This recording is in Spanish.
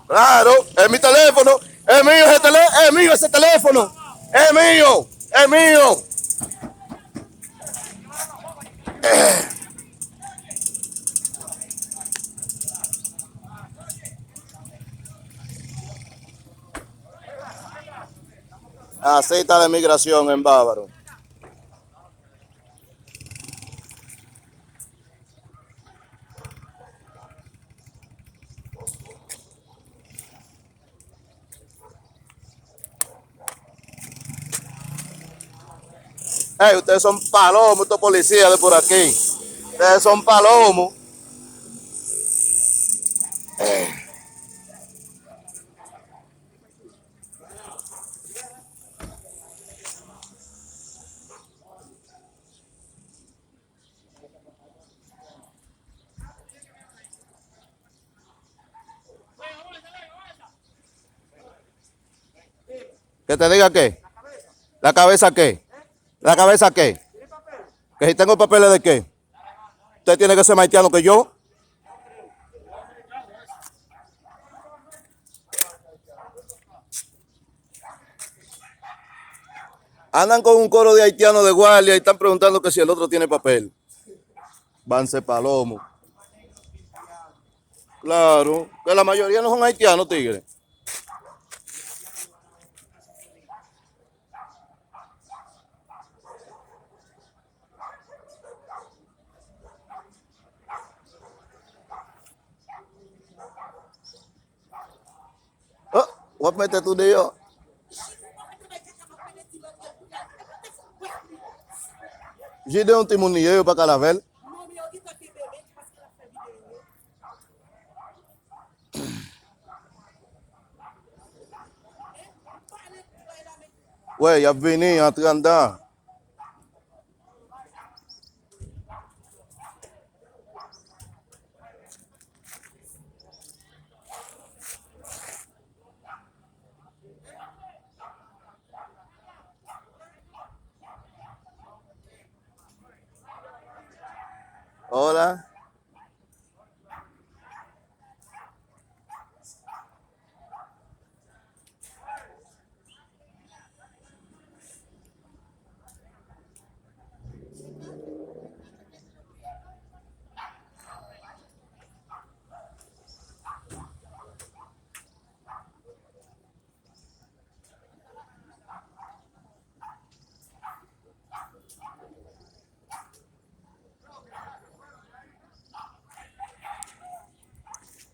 Claro, es mi teléfono. Es mío ese teléfono. Es mío ese teléfono. Es mío. Es mío. Así está la migración en Bávaro. Hey, ustedes son palomos, estos policías de por aquí. Ustedes son palomos. ¿Que te diga qué? ¿La cabeza qué? ¿La cabeza qué? ¿Que si tengo papeles de qué? Usted tiene que ser más haitiano que yo. Andan con un coro de haitianos de guardia y están preguntando que si el otro tiene papel. Vance palomo. Claro, que la mayoría no son haitianos, tigre. Oh, voy a meter tu Dios. J'ai de un timonier para Calavel. Ouais, il a venu en train d'an. Hola.